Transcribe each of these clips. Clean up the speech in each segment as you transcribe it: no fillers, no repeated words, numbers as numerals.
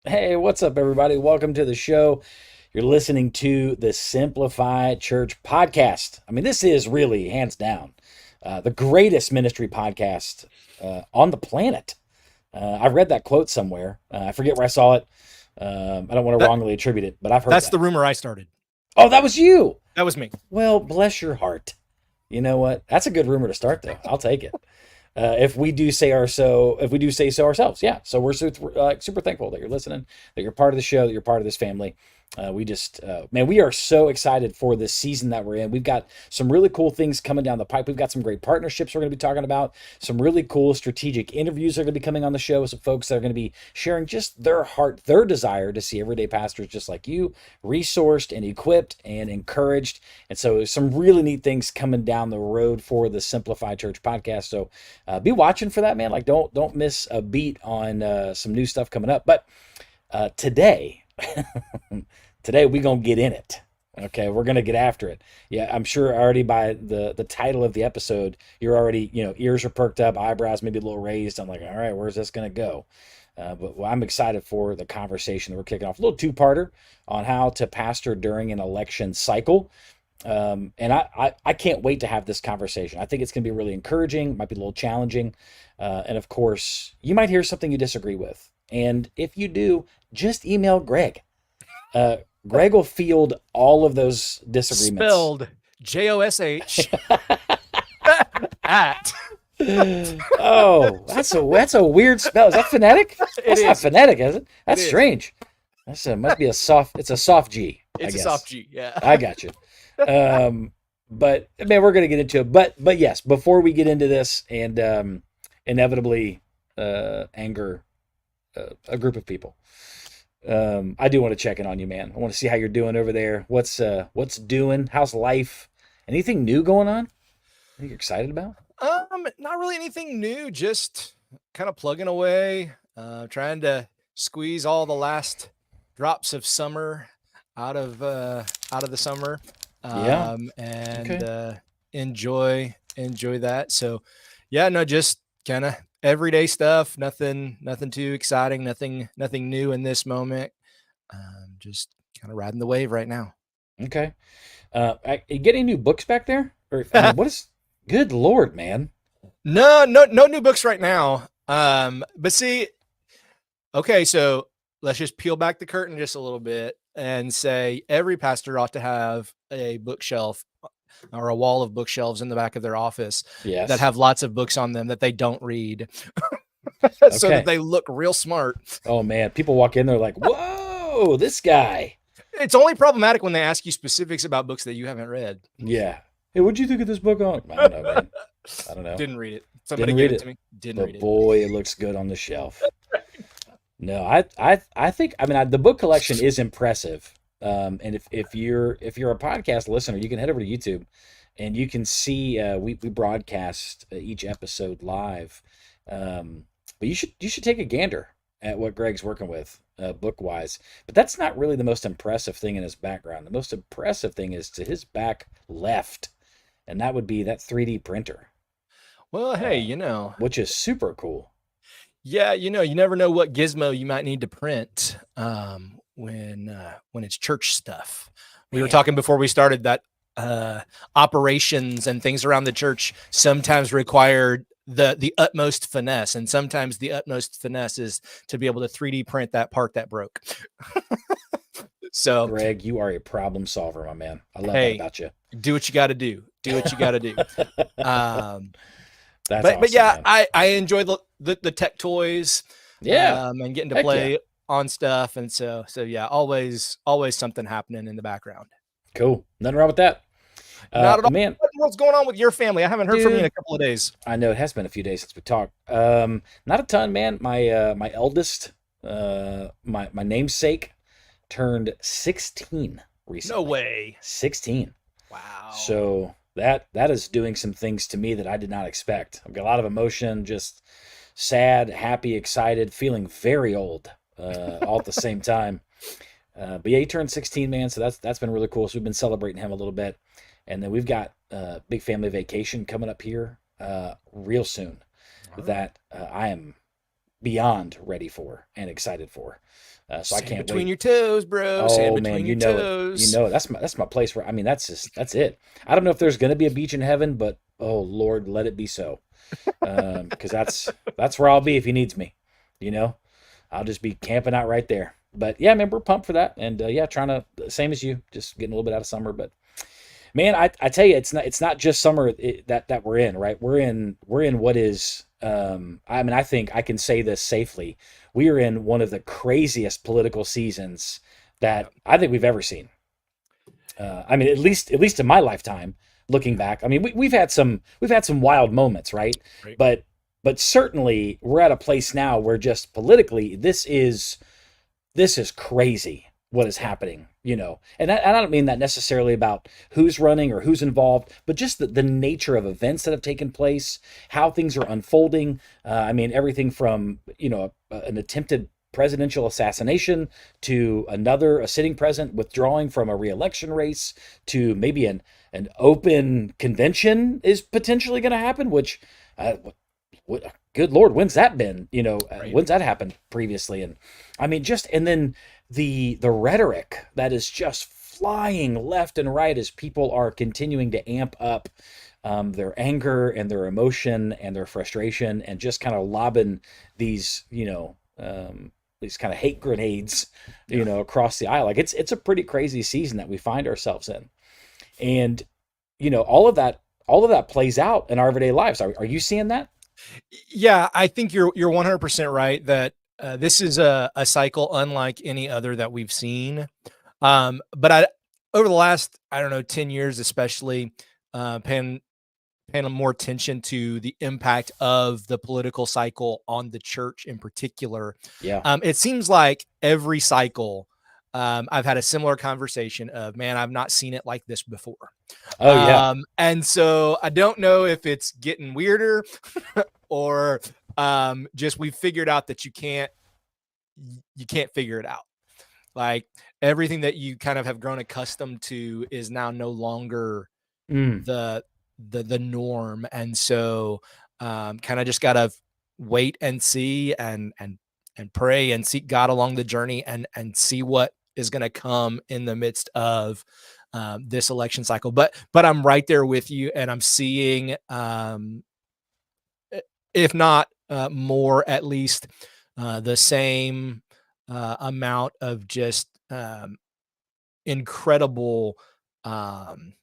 Hey, what's up, everybody? Welcome to the show. You're listening to the Simplify Church podcast. I mean, this is really, hands down, the greatest ministry podcast on the planet. I read that quote somewhere. I forget where I saw it. I don't want to That wrongly attribute it, but I've heard that's that. the rumor I started. Oh, that was you. That was me. Well, bless your heart. You know what? That's a good rumor to start, though. I'll take it. If we do say so ourselves, yeah. So we're super thankful that you're listening, that you're part of the show, that you're part of this family. Man, we are so excited for this season that we're in. We've got some really cool things coming down the pipe. We've got some great partnerships we're going to be talking about, some really cool strategic interviews that are going to be coming on the show. Some folks that are going to be sharing just their heart, their desire to see everyday pastors just like you, resourced and equipped and encouraged. And so some really neat things coming down the road for the Simplify Church podcast. So be watching for that, man. Like don't miss a beat on some new stuff coming up. But today, today we're gonna get in it. Okay, we're gonna get after it. Yeah, I'm sure already by the title of the episode, you're already, ears are perked up, eyebrows maybe a little raised. I'm like, all right, where's this gonna go? But I'm excited for the conversation that we're kicking off. A little two-parter on how to pastor during an election cycle. And I can't wait to have this conversation. I think it's going to be really encouraging, might be a little challenging. And of course, you might hear something you disagree with. And if you do, just email Greg. Greg will field all of those disagreements. Spelled Josh at. Oh, that's a weird spell. Is that phonetic? That's not phonetic, is it? That's strange. Must be it's a soft G. It's a soft G, yeah. I got you. But man, we're gonna get into it. But yes, before we get into this and inevitably anger a group of people, I do want to check in on you, man. I want to see how you're doing over there. What's doing? How's life? Anything new going on? Are you excited about? Not really anything new. Just kind of plugging away, trying to squeeze all the last drops of summer out of the summer. Yeah. And Okay. enjoy that. So yeah, no, just kind of everyday stuff, nothing too exciting, nothing new in this moment. Just kind of riding the wave right now. Okay. You get any new books back there? Or I mean, what is? Good Lord, man. No new books right now. But see, okay, so let's just peel back the curtain just a little bit and say every pastor ought to have a bookshelf or a wall of bookshelves in the back of their office that have lots of books on them that they don't read. So that they look real smart. Oh man, people walk in, they're like, whoa, this guy. It's only problematic when they ask you specifics about books that you haven't read. Yeah. Hey, what'd you think of this book on? I don't know, man. I don't know. Didn't read it. Somebody gave it to me. Didn't read it. Boy, it looks good on the shelf. No, I think, I mean, the book collection is impressive. And if you're a podcast listener, you can head over to YouTube and you can see we broadcast each episode live. But you should take a gander at what Greg's working with book wise. But that's not really the most impressive thing in his background. The most impressive thing is to his back left, and that would be that 3D printer. Well, hey, which is super cool. Yeah, you never know what gizmo you might need to print when it's church stuff. We were talking before we started that operations and things around the church sometimes required the utmost finesse, and sometimes the utmost finesse is to be able to 3D print that part that broke. So, Greg, you are a problem solver, my man. I love that about you. Do what you got to do. Do what you got to do. That's but awesome, yeah, man. I enjoy the tech toys. Yeah. And getting to play on stuff, and so yeah, always something happening in the background. Cool. Nothing wrong with that. Not at all. Man, what's going on with your family? I haven't heard from you in a couple of days. I know it has been a few days since we talked. Not a ton, man. My eldest, my namesake, turned 16 recently. No way. 16. Wow. So that is doing some things to me that I did not expect. I've got a lot of emotion, just sad, happy, excited, feeling very old all at the same time. But yeah, he turned 16, man. So that's been really cool. So we've been celebrating him a little bit. And then we've got a big family vacation coming up here real soon that I am beyond ready for and excited for. So I Sand can't between wait. your toes, bro. Sand Oh man, between you your know it. You toes. know it. That's my place where, I mean, that's it. I don't know if there's going to be a beach in heaven, but oh Lord, let it be so. Because that's where I'll be if he needs me. You know, I'll just be camping out right there. But yeah, man, we're pumped for that, and yeah, trying to same as you, just getting a little bit out of summer. But man, I tell you, it's not just summer that we're in, right? We're in what is, I mean, I think I can say this safely. We are in one of the craziest political seasons Yeah. that I think we've ever seen. I mean, at least in my lifetime, looking Yeah. back. I mean, we've had some wild moments, right? Right. But certainly we're at a place now where just politically this is crazy what is Yeah. happening, and I don't mean that necessarily about who's running or who's involved, but just the nature of events that have taken place, how things are unfolding. I mean, everything from an attempted presidential assassination to a sitting president withdrawing from a reelection race to maybe an open convention is potentially going to happen, which good Lord, when's that been? Right. When's that happened previously? And I mean, and then the rhetoric that is just flying left and right as people are continuing to amp up their anger and their emotion and their frustration, and just kind of lobbing these, these kind of hate grenades, Yeah. across the aisle. Like it's a pretty crazy season that we find ourselves in, and all of that plays out in our everyday lives. Are you seeing that? Yeah, I think you're 100% right that this is a cycle unlike any other that we've seen. But I over the last, I don't know, 10 years especially, paying more attention to the impact of the political cycle on the church in particular. Yeah. It seems like every cycle, I've had a similar conversation of, man, I've not seen it like this before. Oh yeah. And so I don't know if it's getting weirder or just we figured out that you can't figure it out. Like everything that you kind of have grown accustomed to is now no longer Mm. the the norm, and so kind of just gotta wait and see and pray and seek God along the journey and see what is going to come in the midst of this election cycle. But I'm right there with you, and I'm seeing if not more, at least the same amount of just incredible. Um,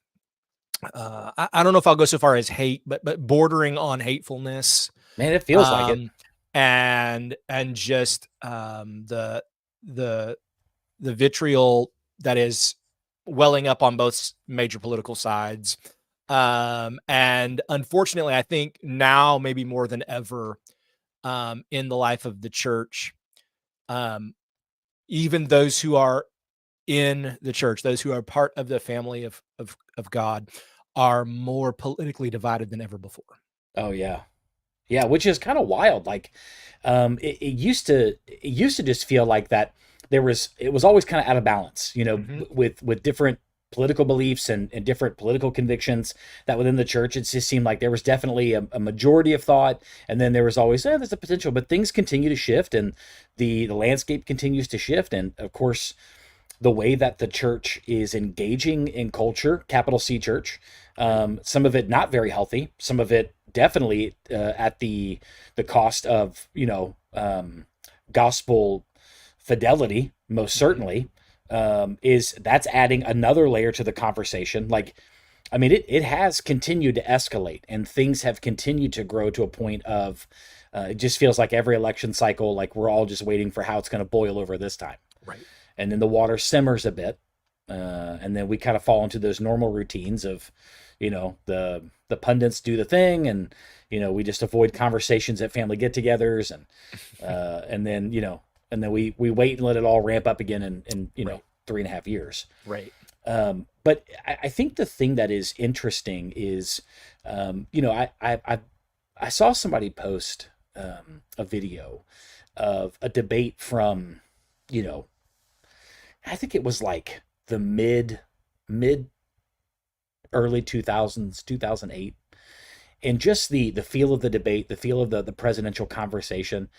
I don't know if I'll go so far as hate, but bordering on hatefulness, Man, it feels like it. um, and just the the vitriol that is welling up on both major political sides. And unfortunately, I think now maybe more than ever in the life of the church, um, even those who are in the church, those who are part of the family of God, are more politically divided than ever before. Oh yeah. Yeah, which is kind of wild. Like, it used to just feel like that it was always kind of out of balance, Mhm. with different political beliefs and different political convictions that within the church, it just seemed like there was definitely a majority of thought, and then there was always, there's a potential, but things continue to shift, and the landscape continues to shift, and of course, the way that the church is engaging in culture, capital C church. Right. Some of it not very healthy, some of it definitely at the cost of gospel fidelity, most Mhm. certainly. Is That's adding another layer to the conversation. Like, I mean, it has continued to escalate, and things have continued to grow to a point of it just feels like every election cycle, like we're all just waiting for how it's going to boil over this time, Right. and then the water simmers a bit, and then we kind of fall into those normal routines of, the pundits do the thing, and we just avoid conversations at family get-togethers, and then we wait and let it all ramp up again in Right. 3.5 years. Right. But I think the thing that is interesting is, I saw somebody post a video of a debate from, you know, I think it was like the mid early 2000s, 2008, and just the feel of the debate, the feel of the presidential conversation.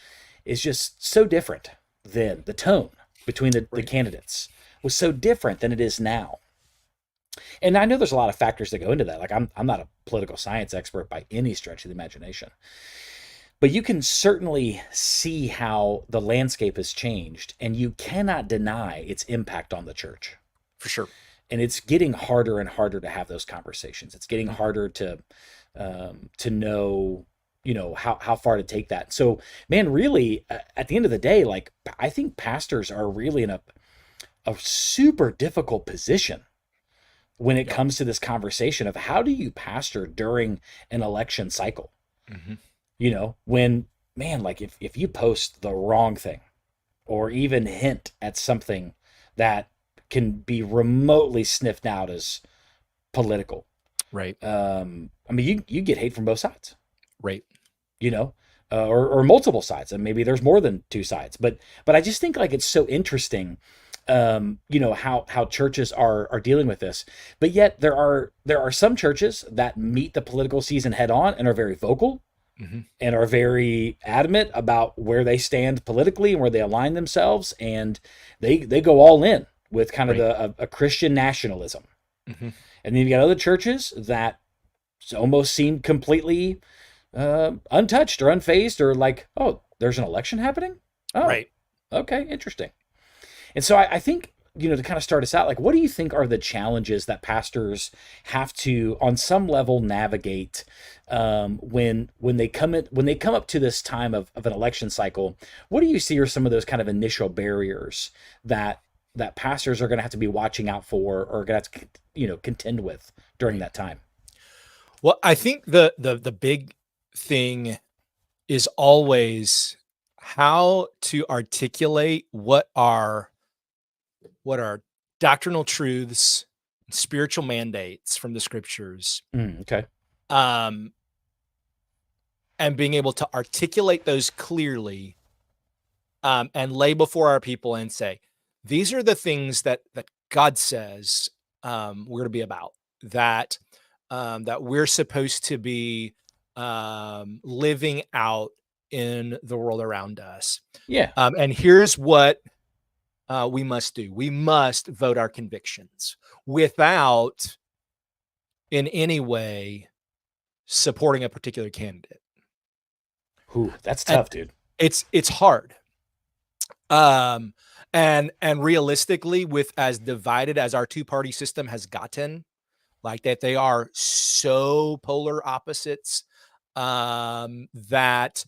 is just so different then. The tone between the Right. candidates was so different than it is now. And I know there's a lot of factors that go into that. Like I'm not a political science expert by any stretch of the imagination, but you can certainly see how the landscape has changed, and you cannot deny its impact on the church. For sure. And it's getting harder and harder to have those conversations. It's getting Mhm. harder to know, how far to take that. So, man, really, at the end of the day, like I think pastors are really in a super difficult position when it Yeah. comes to this conversation of how do you pastor during an election cycle. Mhm. When, man, like if you post the wrong thing or even hint at something that can be remotely sniffed out as political. Right. I mean, you get hate from both sides, Right. you know, or multiple sides, and maybe there's more than two sides. But I just think like it's so interesting, how churches are dealing with this. But yet there are some churches that meet the political season head on and are very vocal Mhm. and are very adamant about where they stand politically and where they align themselves, and they go all in with kind of Right. a Christian nationalism. Mhm. And then you got other churches that almost seem completely untouched or unfazed, or like, oh, there's an election happening. Oh, Right. okay, interesting. And so I think, to kind of start us out, like, what do you think are the challenges that pastors have to, on some level, navigate when they come up to this time of an election cycle? What do you see are some of those kind of initial barriers that pastors are going to have to be watching out for, or going to have to, contend with during Right. that time? Well, I think the big thing is always how to articulate what are doctrinal truths, spiritual mandates from the scriptures, Okay. um, and being able to articulate those clearly, and lay before our people and say, these are the things that God says, we're to be about, that that we're supposed to be living out in the world around us. Yeah. And here's what we must do: we must vote our convictions without in any way supporting a particular candidate. Whew, that's And tough, dude. it's hard. Um, and realistically, with as divided as our two-party system has gotten, like that they are so polar opposites, that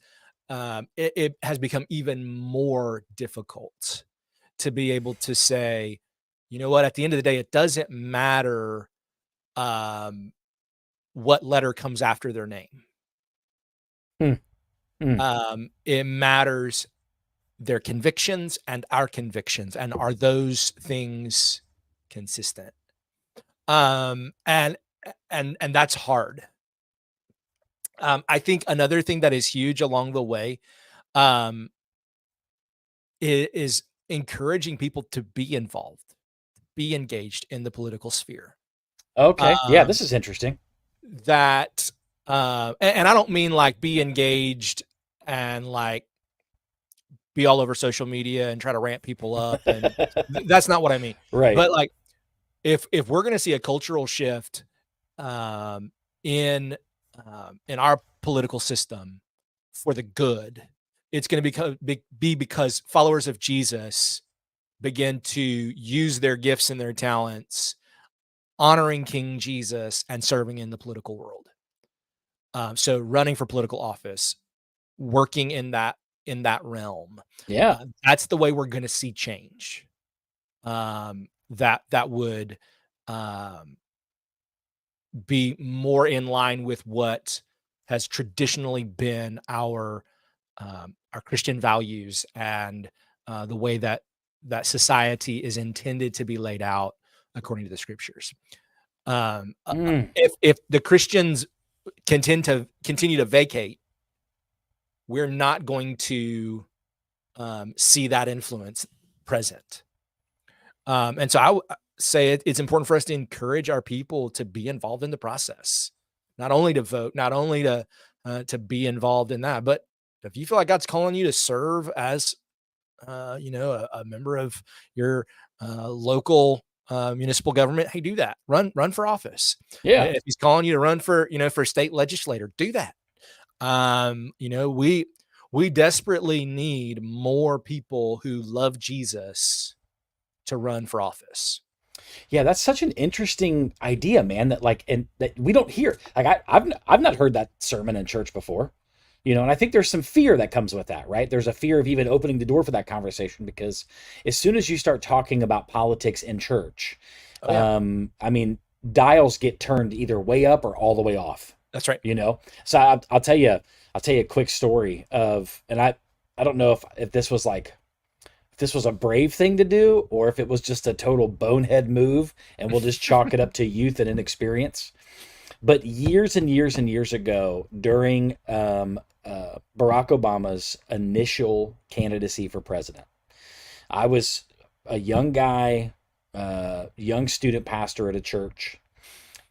it has become even more difficult to be able to say, you know what, at the end of the day, it doesn't matter um, what letter comes after their name. Hmm. Hmm. It matters their convictions and our convictions, and are those things consistent? And that's hard. I think another thing that is huge along the way, um, is encouraging people to be involved, be engaged in the political sphere. Okay. Yeah, Um, this is interesting. that and I don't mean like be engaged and like be all over social media and try to ramp people up, and that's not what I mean. Right. But like if we're going to see a cultural shift um, in in our political system for the good, it's going to be because followers of Jesus begin to use their gifts and their talents, honoring King Jesus and serving in the political world. So running for political office, working in that realm, Yeah. that's the way we're going to see change. That would um, be more in line with what has traditionally been our Christian values, and the way that society is intended to be laid out according to the scriptures. Mm. If the Christians continue to vacate, we're not going to see that influence present. And so I would say it's important for us to encourage our people to be involved in the process, not only to vote, not only to be involved in that, but if you feel like God's calling you to serve as a member of your local municipal government, hey, do that. Run for office. Yeah. If he's calling you to run for state legislator, do that. We desperately need more people who love Jesus to run for office. Yeah, that's such an interesting idea, man. That like, and that we don't hear. Like, I've not heard that sermon in church before, and I think there's some fear that comes with that, right? There's a fear of even opening the door for that conversation because as soon as you start talking about politics in church, Oh yeah, I mean, dials get turned either way up or all the way off. that's right. So I'll tell you a quick story of, and I don't know if this was like this was a brave thing to do or if it was just a total bonehead move and we'll just chalk it up to youth and inexperience. But years and years and years ago, during Barack Obama's initial candidacy for president, I was a young guy, young student pastor at a church,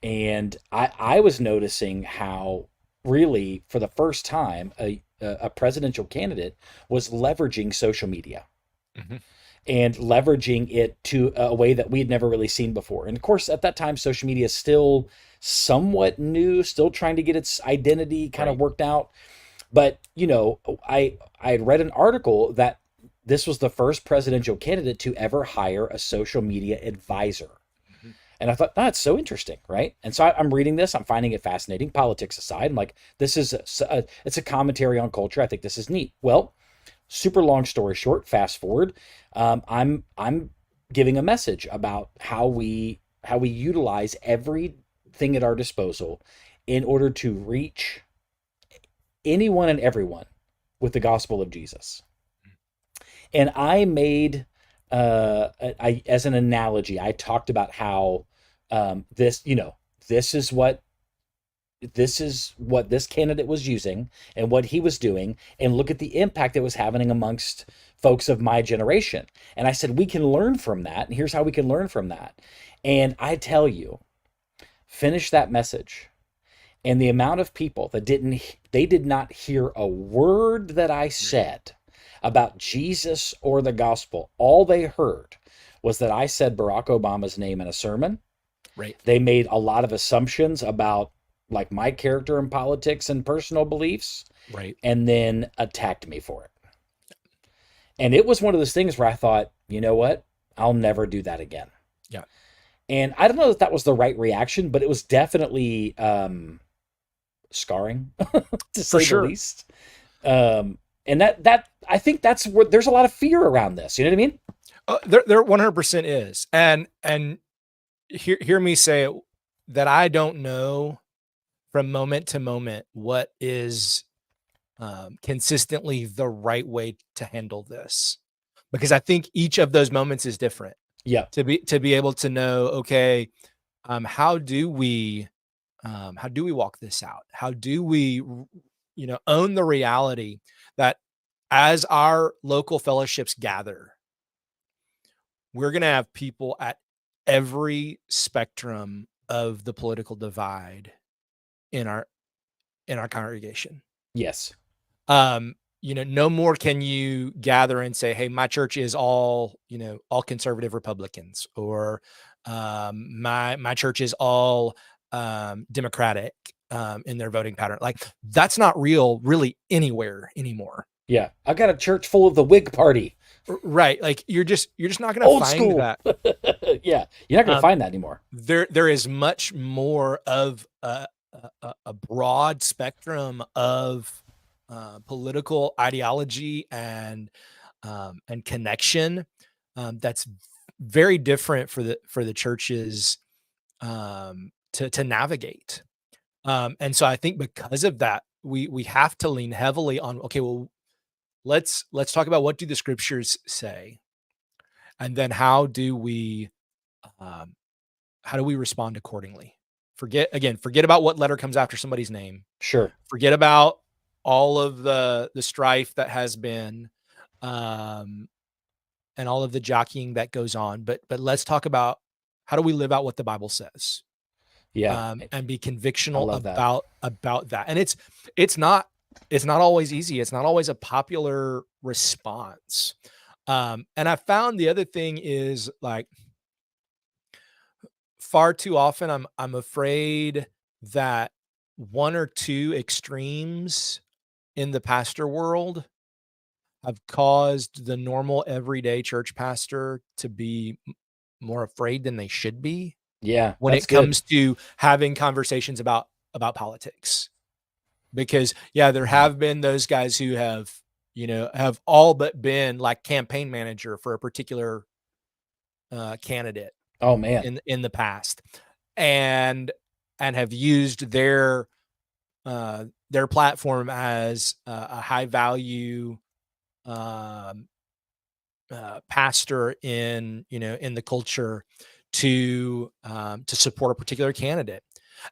and I was noticing how really for the first time a presidential candidate was leveraging social media Mm-hmm. and leveraging it to a way that we had never really seen before. And of course, at that time, social media is still somewhat new, still trying to get its identity kind of Right. worked out. But I had read an article that this was the first presidential candidate to ever hire a social media advisor. Mm-hmm. And I thought, that's so interesting, right? And so I'm reading this, I'm finding it fascinating, politics aside. I'm like, this is it's a commentary on culture. I think this is neat. Well, super long story short, fast forward, I'm giving a message about how we utilize everything at our disposal in order to reach anyone and everyone with the gospel of Jesus. And I made I as an analogy, I talked about how this, this is what this candidate was using and what he was doing, and look at the impact it was having amongst folks of my generation. And I said we can learn from that, and here's how we can learn from that. And I tell you, finish that message, and the amount of people that did not hear a word that I said about Jesus or the gospel. All they heard was that I said Barack Obama's name in a sermon. Right. They made a lot of assumptions about like my character in politics and personal beliefs, Right. and then attacked me for it. And it was one of those things where I thought, you know what? I'll never do that again. Yeah. And I don't know if that was the right reaction, but it was definitely scarring to For say the sure. least. And that I think that's where there's a lot of fear around this. You know what I mean? There 100% is. And hear me say it, that I don't know from moment to moment what is consistently the right way to handle this, because I think each of those moments is different. Yeah. To be able to know, okay, how do we walk this out? How do we own the reality that as our local fellowships gather, we're going to have people at every spectrum of the political divide in our congregation. Yes. No more can you gather and say, hey, my church is all conservative Republicans, or my church is all Democratic in their voting pattern. Like, that's not real really anywhere anymore. Yeah. I got a church full of the Whig party. Right. Like, you're just not going to Old find school. that. Yeah. You're not going to find that anymore. There is much more of a broad spectrum of political ideology and connection that's very different for the churches to navigate. And so I think because of that, we have to lean heavily on, okay, well, let's talk about what do the scriptures say, and then how do we respond accordingly. Forget about what letter comes after somebody's name. Sure. Forget about all of the strife that has been, and all of the jockeying that goes on. But let's talk about how do we live out what the Bible says. Yeah. And be I convictional love that. about that. And it's not it's not always easy. It's not always a popular response. And I found the other thing is like far too often I'm afraid that one or two extremes in the pastor world have caused the normal everyday church pastor to be more afraid than they should be Yeah, when that's it good. comes to having conversations about politics. Because yeah, there Mhm. have been those guys who have, have all but been like campaign manager for a particular candidate Oh man. in the past, and have used their platform as a high value um, pastor in in the culture to support a particular candidate.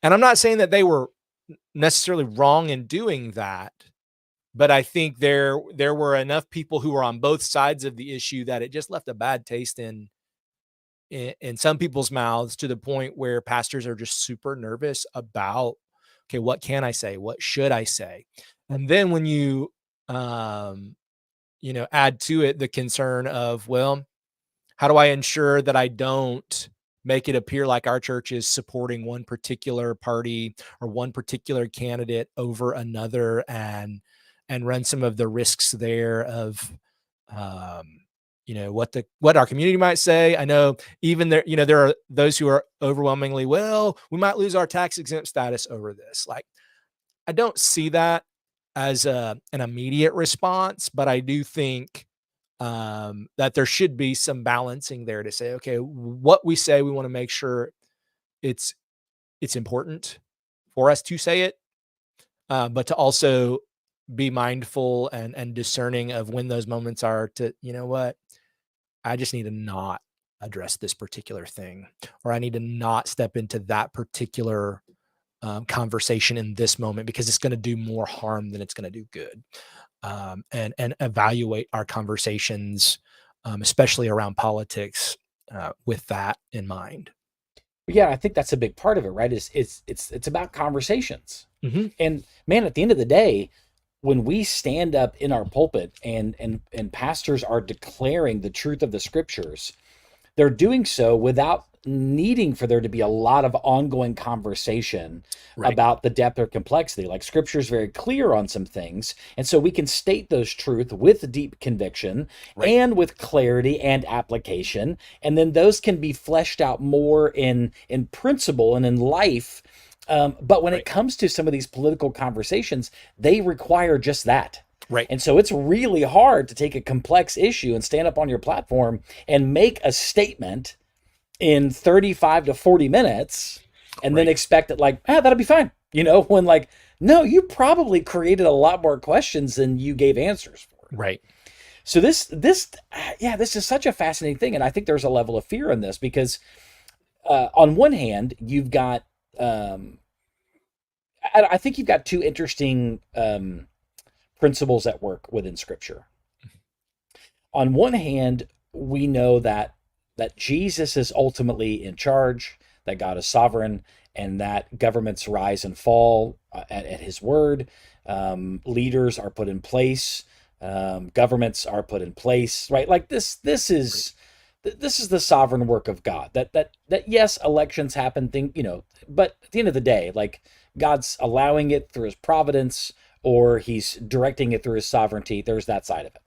And I'm not saying that they were necessarily wrong in doing that, but I think there were enough people who were on both sides of the issue that it just left a bad taste in some people's mouths, to the point where pastors are just super nervous about, okay, what can I say? What should I say? And then when um, add to it the concern of, well, how do I ensure that I don't make it appear like our church is supporting one particular party or one particular candidate over another, and run some of the risks there of um, what our community might say. I know even there, there are those who are overwhelmingly, well, we might lose our tax exempt status over this. Like, I don't see that as an immediate response, but I do think that there should be some balancing there to say, okay, what we say, we want to make sure it's it's important for us to say it, but to also be mindful and discerning of when those moments are to, what, I just need to not address this particular thing, or I need to not step into that particular conversation in this moment, because it's going to do more harm than it's going to do good. And evaluate our conversations, especially around politics, with that in mind. Yeah, I think that's a big part of it, right? Is it's about conversations. Mhm. And man, at the end of the day, when we stand up in our pulpit and pastors are declaring the truth of the scriptures, they're doing so without needing for there to be a lot of ongoing conversation Right. about the depth or complexity. Like scripture is very clear on some things. And so we can state those truth with deep conviction Right. and with clarity and application. And then those can be fleshed out more in principle and in life. But when it Right. comes to some of these political conversations, they require just that. Right. And so it's really hard to take a complex issue and stand up on your platform and make a statement in 35 to 40 minutes and then Right. expect that, like, that'll be fine. When like, no, you probably created a lot more questions than you gave answers for. Right. So this is such a fascinating thing. And I think there's a level of fear in this because on one hand, you've got, um, I think you've got two interesting principles at work within scripture. On one hand, we know that Jesus is ultimately in charge, that God is sovereign, and that governments rise and fall at His word. Leaders are put in place. Governments are put in place. Right, like this. Right. This is the sovereign work of God. That yes, elections happen. But at the end of the day, like God's allowing it through His providence, or He's directing it through His sovereignty. There's that side of it.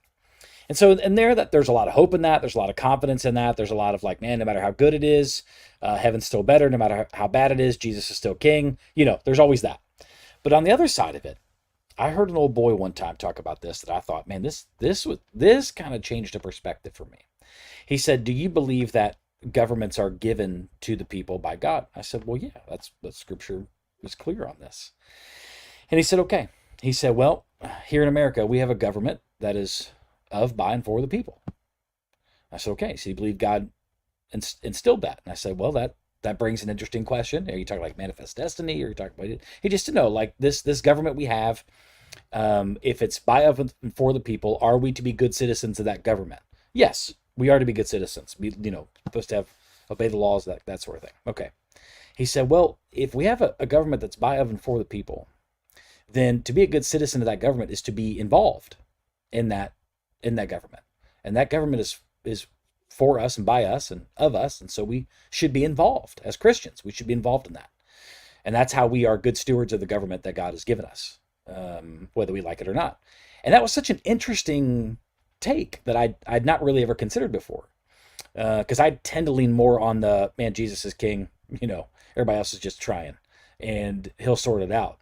And so, and there's a lot of hope in that. There's a lot of confidence in that. There's a lot of like, man, no matter how good it is, heaven's still better. No matter how bad it is, Jesus is still king. There's always that. But on the other side of it, I heard an old boy one time talk about this that I thought, man, this kind of changed the perspective for me. He said, "Do you believe that governments are given to the people by God?" I said, "Well, yeah, that's scripture is clear on this." And he said, "Okay." He said, "Well, here in America, we have a government that is of, by, and for the people." I said, "Okay, so you believe God instilled that?" And I said, "Well, that brings an interesting question. Are you talking like manifest destiny, or are you talking about it?" He just to know, like this government we have, if it's by, of, and for the people, are we to be good citizens of that government? Yes, we are to be good citizens. Supposed to have obey the laws, that sort of thing. Okay. He said, "Well, if we have a government that's by, of, and for the people, then to be a good citizen of that government is to be involved in that government. And that government is for us and by us and of us, and so we should be involved as Christians. We should be involved in that. And that's how we are good stewards of the government that God has given us, whether we like it or not. And that was such an interesting take that I'd not really ever considered before. Because I tend to lean more on the man, Jesus is king, everybody else is just trying and he'll sort it out.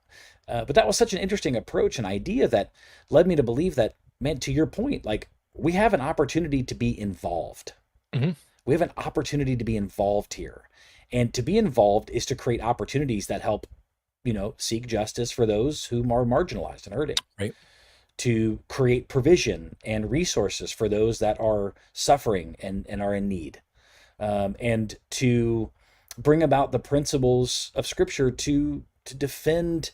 But that was such an interesting approach and idea that led me to believe that, man, to your point, like we have an opportunity to be involved. Mm-hmm. We have an opportunity to be involved here. And to be involved is to create opportunities that help, seek justice for those who are marginalized and hurting. Right. To create provision and resources for those that are suffering and are in need. And to bring about the principles of Scripture to defend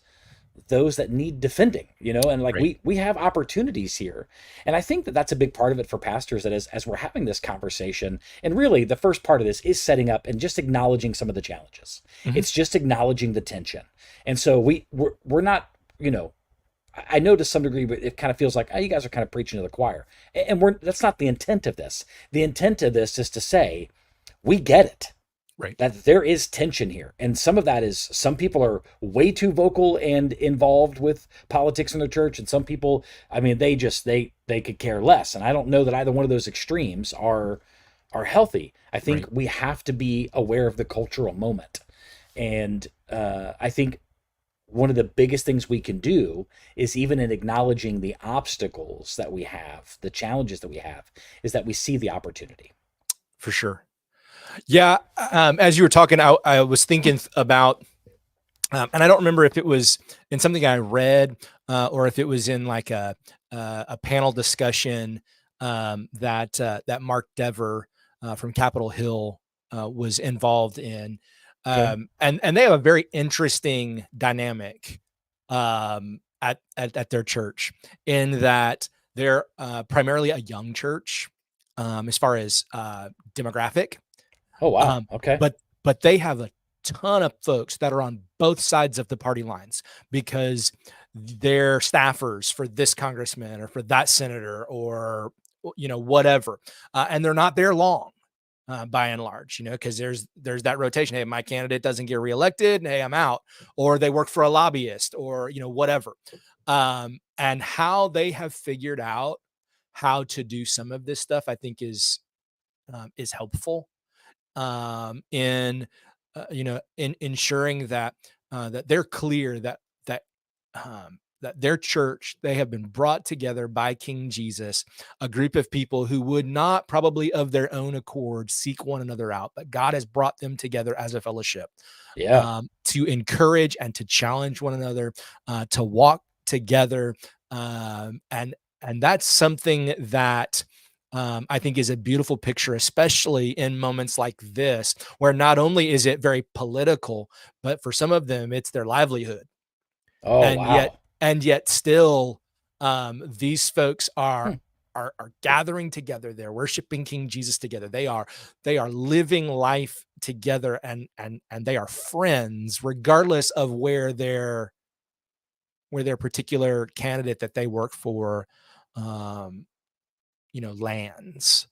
those that need defending, and like Right. we have opportunities here. And I think that that's a big part of it for pastors, that as we're having this conversation, and really the first part of this is setting up and just acknowledging some of the challenges. Mm-hmm. It's just acknowledging the tension. And so we're not, I know to some degree, but it kind of feels like, oh, you guys are kind of preaching to the choir. And that's not the intent of this. The intent of this is to say, we get it. Right. That there is tension here. And some of that is some people are way too vocal and involved with politics in the church. And some people, I mean, they could care less. And I don't know that either one of those extremes are healthy. I think Right. we have to be aware of the cultural moment. And I think one of the biggest things we can do is, even in acknowledging the obstacles that we have, the challenges that we have, is that we see the opportunity. For sure. Yeah. As you were talking, I was thinking about, and I don't remember if it was in something I read or if it was in like a panel discussion that Mark Dever from Capitol Hill was involved in, Okay. and they have a very interesting dynamic at their church, in that they're primarily a young church as far as demographic. Oh, wow. Um, Okay. but they have a ton of folks that are on both sides of the party lines, because they're staffers for this congressman or for that senator, or whatever, and they're not there long. By and large, because there's that rotation. Hey, my candidate doesn't get reelected, and hey, I'm out. Or they work for a lobbyist, or whatever. And how they have figured out how to do some of this stuff, I think is helpful in in ensuring that that they're clear that their church, they have been brought together by King Jesus, a group of people who would not probably of their own accord seek one another out, but God has brought them together as a fellowship Yeah. to encourage and to challenge one another, to walk together, and that's something that I think is a beautiful picture, especially in moments like this, where not only is it very political, but for some of them, it's their livelihood. Oh, And yet, wow. still, these folks Hmm. are gathering together. They're worshiping King Jesus together. They are living life together, and they are friends, regardless of where their particular candidate that they work for, um, lands,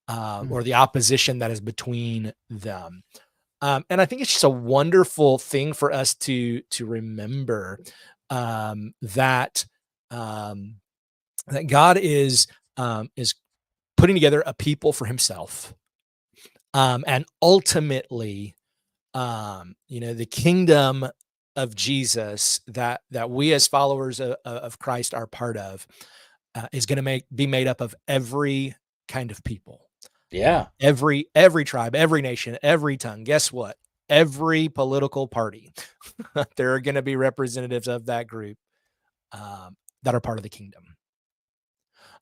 Hmm. or the opposition that is between them. And I think it's just a wonderful thing for us to remember, that um, that God is putting together a people for Himself, and ultimately, the kingdom of Jesus that we as followers of Christ are part of, is going to be made up of every kind of people, Yeah. every tribe, every nation, every tongue. Guess what? Every political party, there are going to be representatives of that group that are part of the kingdom.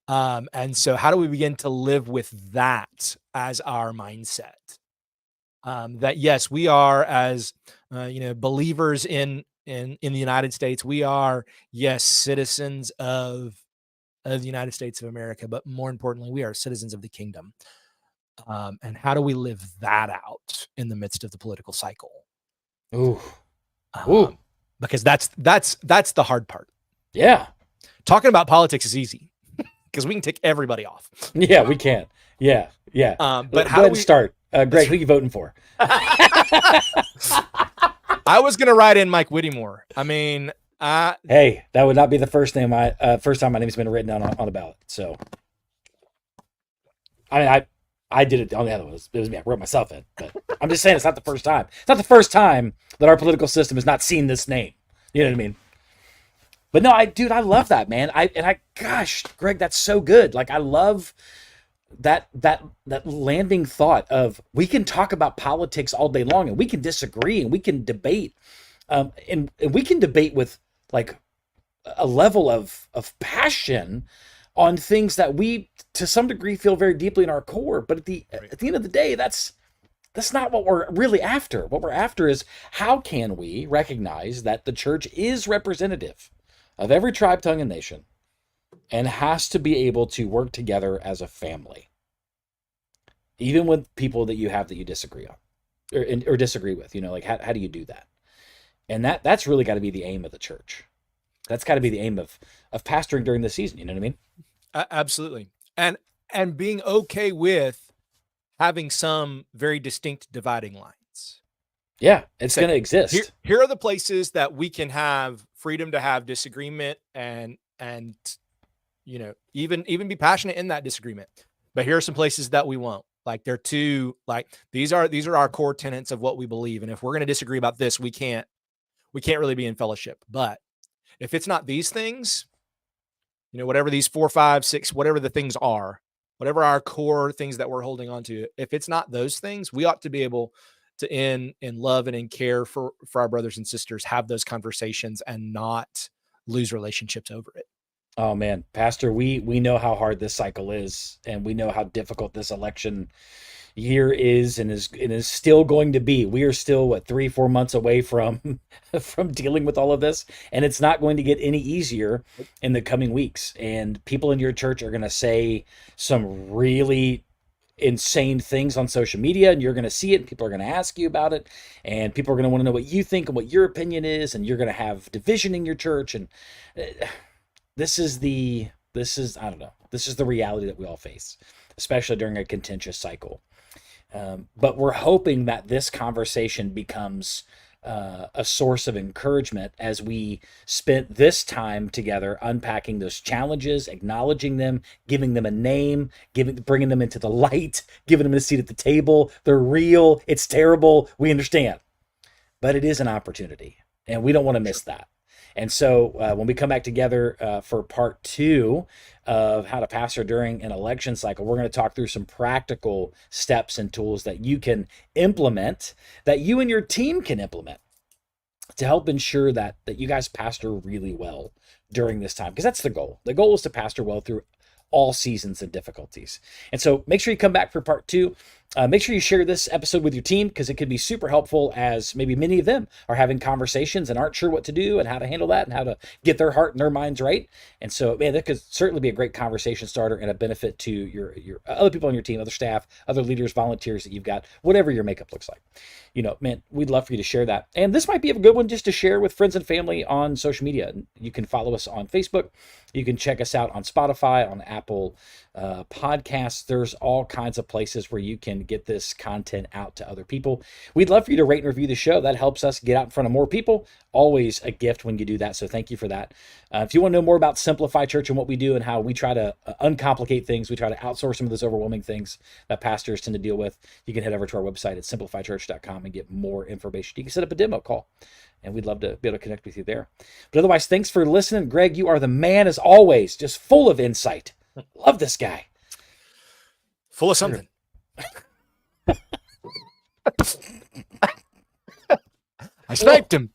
And so, how do we begin to live with that as our mindset? That yes, we are, as believers in the United States, we are, yes, citizens of the United States of America, but more importantly, we are citizens of the kingdom. And how do we live that out in the midst of the political cycle? Ooh. Um, Ooh. because that's the hard part. Yeah. Talking about politics is easy because we can tick everybody off. Yeah, we can. Yeah. Yeah. But Go how ahead do and we start. Greg, who you voting for? I was gonna write in Mike Whittemore. I mean, Hey, that would not be the first time my name's been written down on a ballot. So, I mean, I did it on the other one. It was me. I wrote myself in, but I'm just saying it's not the first time. It's not the first time that our political system has not seen this name. You know what I mean? But no, I love that, man. Gosh, Greg, that's so good. Like, I love that landing thought of we can talk about politics all day long and we can disagree and we can debate, and we can debate with like a level of passion on things that we to some degree feel very deeply in our core. But at the end of the day, that's not what we're really after. What we're after is how can we recognize that the church is representative of every tribe, tongue, and nation, and has to be able to work together as a family, even with people that you disagree on or disagree with. You know, like how do you do that? And that's really got to be the aim of the church. That's got to be the aim of pastoring during the season. You know what I mean? Absolutely, and being okay with having some very distinct dividing lines. Yeah, it's going to exist. Here are the places that we can have freedom to have disagreement and you know, even be passionate in that disagreement. But here are some places that we won't. Like they're too like these are our core tenets of what we believe. And if we're going to disagree about this, we can't really be in fellowship. But if it's not these things, you know, whatever these 4, 5, 6, whatever the things are, whatever our core things that we're holding on to, if it's not those things, we ought to be able to in love and in care for our brothers and sisters, have those conversations and not lose relationships over it. Oh man, Pastor, we know how hard this cycle is, and we know how difficult this election year is and is still going to be. We are still 3-4 months away from from dealing with all of this, and it's not going to get any easier in the coming weeks. And people in your church are going to say some really insane things on social media, and you're going to see it, and people are going to ask you about it, and people are going to want to know what you think and what your opinion is, and you're going to have division in your church. And this is the reality that we all face, especially during a contentious cycle. But we're hoping that this conversation becomes a source of encouragement as we spent this time together unpacking those challenges, acknowledging them, giving them a name, bringing them into the light, giving them a seat at the table. They're real. It's terrible. We understand. But it is an opportunity, and we don't want to miss that. And so when we come back together for part 2 of how to pastor during an election cycle, we're going to talk through some practical steps and tools that you can implement, that you and your team can implement to help ensure that you guys pastor really well during this time. Because that's the goal. The goal is to pastor well through all seasons and difficulties. And so make sure you come back for part 2. Make sure you share this episode with your team, because it could be super helpful, as maybe many of them are having conversations and aren't sure what to do and how to handle that and how to get their heart and their minds right. And so, man, that could certainly be a great conversation starter and a benefit to your other people on your team, other staff, other leaders, volunteers that you've got, whatever your makeup looks like. You know, man, we'd love for you to share that. And this might be a good one just to share with friends and family on social media. You can follow us on Facebook. You can check us out on Spotify, on Apple Podcasts. There's all kinds of places where you can get this content out to other people. We'd love for you to rate and review the show. That helps us get out in front of more people. Always a gift when you do that. So thank you for that. If you want to know more about Simplify Church and what we do and how we try to uncomplicate things, we try to outsource some of those overwhelming things that pastors tend to deal with, you can head over to our website at simplifychurch.com and get more information. You can set up a demo call, and we'd love to be able to connect with you there. But otherwise, thanks for listening. Greg, you are the man as always, just full of insight. Love this guy. Full of something. I sniped him.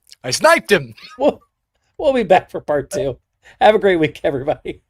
We'll be back for part 2. Have a great week, everybody.